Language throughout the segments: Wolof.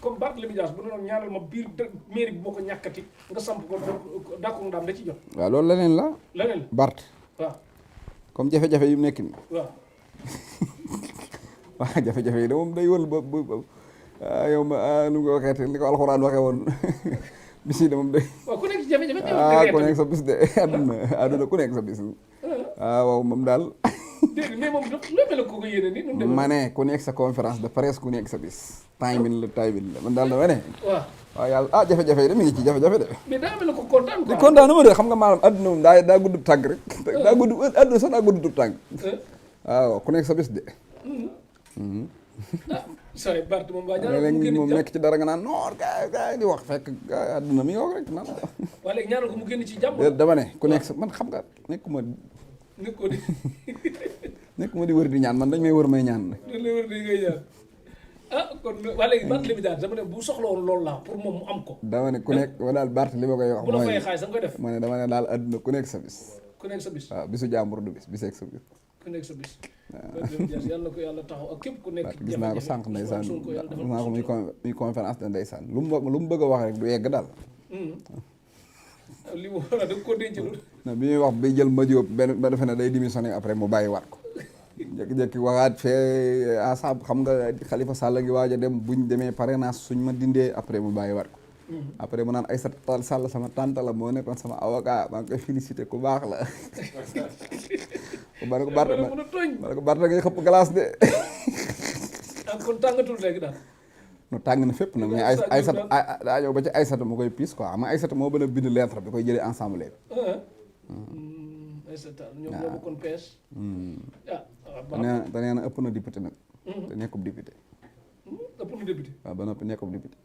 comme Barthélémy Dias bu doon ñaanal ma biir mairie bi boo ko ñàkkati nga samp ko d'accord ndaam da ci jot. waaw loolu leneen la. leneen la Bart. waaw. comme jafe-jafe yu nekk nii. waaw. waaw jafe-jafe yi de moom day wël ba yow ma nu nga ko waxeete li ko alxuraan waxee woon bis yi de moom day. waaw ku nekk ci jafe-jafe. ku nekk sa bis de àdduna ku nekk sa bis. waaw moom daal. dégg mais moom loo mel ko yéene ni ma ne ku nekk sa conférence de presse ku nekk sa bis. timing la man daal dama ne. waaw yàlla jafe-jafe yi de mi ngi ci jafe-jafe de. mais daa mel ko kontaan quoi. di kontaan ma de xam nga maanaam àdduna moom daa gudd tàgg rek. daa gudd àdduna sax daa gudd tàgg. waaw ku nekk sa bis de. sorry Bart moom waa léegi moom nekk ci dara nga naan noor gaay di wax fekk àdduna mi ngi wax rek naan. waa léegi ñaanal ko mu génn ci jàmm. dama ne ku nekk sa man xam nga nekkuma di wër di ñaan man dañ may wër may ñaan. dañ lay wër di ngay ñaan kon waa léegi Barthélémy Dias dama ne bu soxla woon loolu laa pour moom mu am ko. dama ne ku nekk wa daal Bart li ma koy wax. bu la fayee xaalis da nga koy def. ma ne dama ne daal àdduna ku nekk sa bis. ku nekk sa bis. waaw bisu jàmbur du bis biseeg sa bis. ku nekk sa bis. Barthélémy Dias yàlla na ko yàlla taxaw ak képp ku nekk. gis naa ko sànq ndeysaan gis naa ko muy conférence de ndeysaan lu mu bëgg a wax rek du yegg daal. li mu war a da ko denc lu. bi muy wax bay jël Madiop benn ba defe ne day démissionné après mu bàyyi waat ko. jékki-jékki waxaat fee ensemble xam nga Khalifa Sall gi waaj a dem buñ demee parrainage suñ ma dindee après mu bàyyi waat ko. après mu naan Aïssata Tall Sall sama tante la moo nekkoon sama avocat maa ngi koy félicité ku baax la. ma ne ko Bart ngay xëpp glace de. kon tàngatul léegi daal. no tàng na fépp nag mais Aïssata daa ñëw ba ci Aïssata mu koy piis quoi ama Aïssata moo gën a bind lettre bi koy jëlee ensemble bi. Aïssata ñoom ñoo bokkoon PS. te nee na ëpp na député nag. te nekkub député. ëpp na député. waaw ba noppi nekkub député.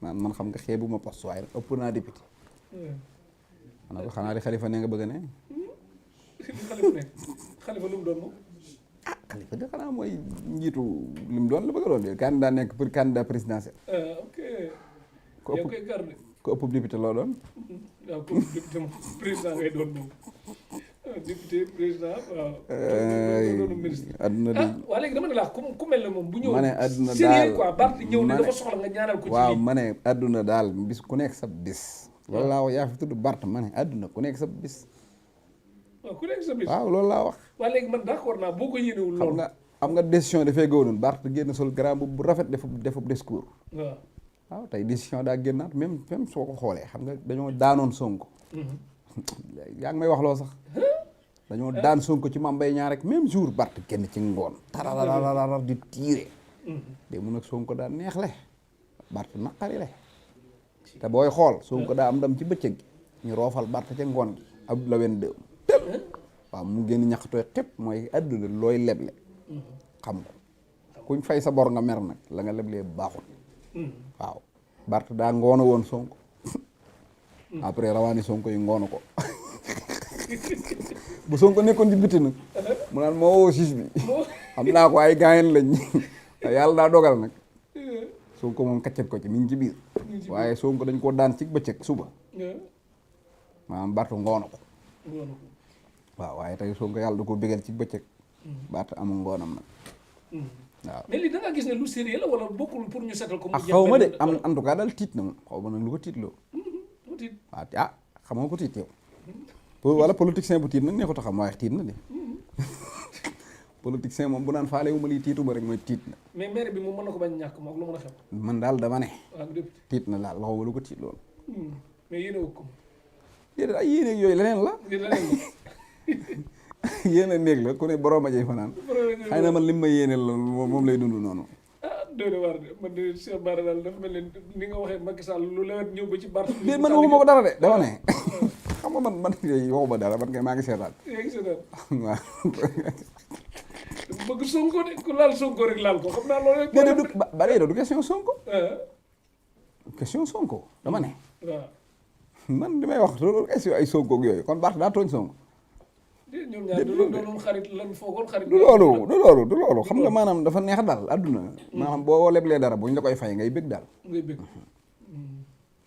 man xam nga xeebu ma poste waaye ëpp naa député. xanaa ko xanaa di Khalifa ne nga bëgg ne. Khalifa lu mu doon moom. Khalifa de xanaa mooy njiitu li mu doon la bëgg a doon candidat nekk pour candidat présidentiel. ok. yow koy garde. ko ëpp député loo doon. waaw ko ëpp député moom président ngay doon moom. député président waaw. doon ministre. adduna di waa léegi dama ne la ku mel ne moom bu ñëw. ma ne adduna daal sérieux quoi Bart ñëw ne dafa soxla nga ñaanal ko ci waaw ma ne adduna daal bis ku nekk sa bis. loolu laa wax yaa fi tudd Bart ma ne adduna ku nekk sa bis. waaw ku nekk sa bis. waaw loolu laa wax. waa léegi man d'accord naa boo ko yéenewul loolu. xam nga décision dafay gëwoon Bart génn sol grand bu rafet defub discours. waaw tey décision daa génnaat même soo ko xoolee xam nga dañoo daanoon Sonko. yaa ngi may wax loo sax. dañoo daan Sonko ci Mame Mbaye Niang rek même jour Bart génn ci ngoon. tararararar di tiire. de mun nag Sonko daa neex le Bart naqari le te booy xool Sonko daa am ndam ci bëccëg gi ñu roofal Bart ca ngoon gi ab la wen dëm tël waaw mu génn ñaxtooy xëpp mooy àdduna looy leble xam nga kuñ fay sa bor nga mer nag la nga leblee baaxul waaw Bart daa ngoona woon Sonko après rawaani Sonko yi ngoona ko bu Sonko nekkoon ci biti nag mu naan moo woo siis bi xam naa ko ay gaayen lañ yàlla daa dogal nag Sonko moom kaccet ko ci mi ngi ci biir waaye Sonko dañ koo daan ci bëccëg suba maanaam Bart ngoona ko waaw waaye tey Sonko yàlla da ko bégal ci bëccëg Bart amul ngoonam nag waaw mais lii da nga gis ne lu sérieux la wala bokkul pour ñu setal ko mu xaw ma de am en tout cas daal tiit na moom xaw ma nag lu ko tiitloo tiit waaw xamoo ko tiit yow wala politicien bu tiit nag nee ko taxam waaye tiit na de politicien moom bu naan faale wu ma lii tiitu ma rek mooy tiit na mais maire bi moom mën na ko bañ ñàkk moom lu mën a xew man daal dama ne waaw député tiit na daal waxuma lu ko tiit loolu mais yéene wu ko déedéet ay yéene yooyu leneen la yéene néeg la ku ne borom a jëy fanaan xëy na man lim ma yéene la moom lay dund noonu doone waar de man de Cheikh Bara daal dafa mel ni nga waxee Macky Sall lu lewet ñëw ba ci Bart déet man waxuma ko dara de dama ne xam nga man kay waxuma dara man kay maa ngi seetaan yaa ngi seetaan waaw bëgg Sonko de ku laal Sonko rek laal ko xam naa loolu rek déedéet du ba léegi du question Sonko question Sonko dama ne waaw man li may wax loolu question ay Sonko ak yooyu kon Bart daa tooñ Sonko ñoom ñaar du doon xarit lan foogoon xarit du loolu xam nga maanaam dafa neex daal adduna maanaam boo leblee dara buñ la koy fay ngay bëgg daal ngay bëgg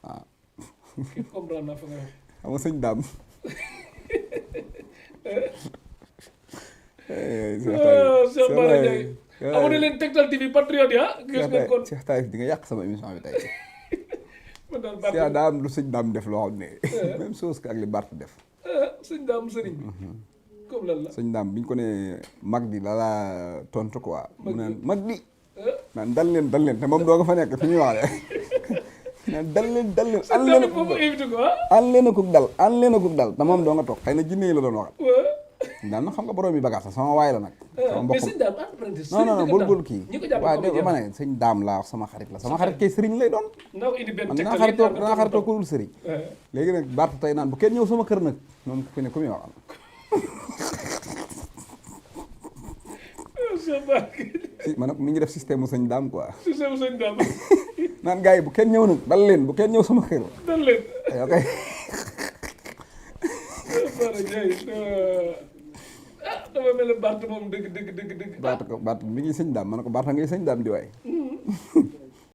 waaw comprendre naa fa nga wax xam nga sëñ daam Cheikh Bara Ndiaye abonné leen Tektal TV patriote ya gis ngeen kon Cheikh Taïf di nga yàq sama émission bi tey man daal Cheikh daa am lu sëñ daam def loo xam ne même chose que ak li Bart def sëñ daam sëriñ bi comme lan la sëñ daam bi ñu ko ne mag di la laa tontu quoi mu naan mag di naan dal leen te moom doo nga fa nekk fi ñuy wax de naan dal leen an leen akuk dal an leen akuk dal te moom doo nga toog xëy na jinne yi la doon waxat daal na xam nga borom yi bagaas la sama waay la nag sama mbokk non bul kii waaw de ma ne sëñ daam laa wax sama xarit la sama xarit kay sëriñ lay doon man danaa xaritoo ko dul sëriñ léegi nag Bart tey naan bu kenn ñëw sama kër nag moom ku ne ku muy waxal man mi ngi def système mu sëñ daam quoi système mu sëñ daam naan gars yi bu kenn ñëw nag dal leen bu kenn ñëw sama kër dal leen ok dafa mel ne Bart moom dëgg Bart mi ngi sëñ daam ma ne ko Bart ngay sëñ daam di waay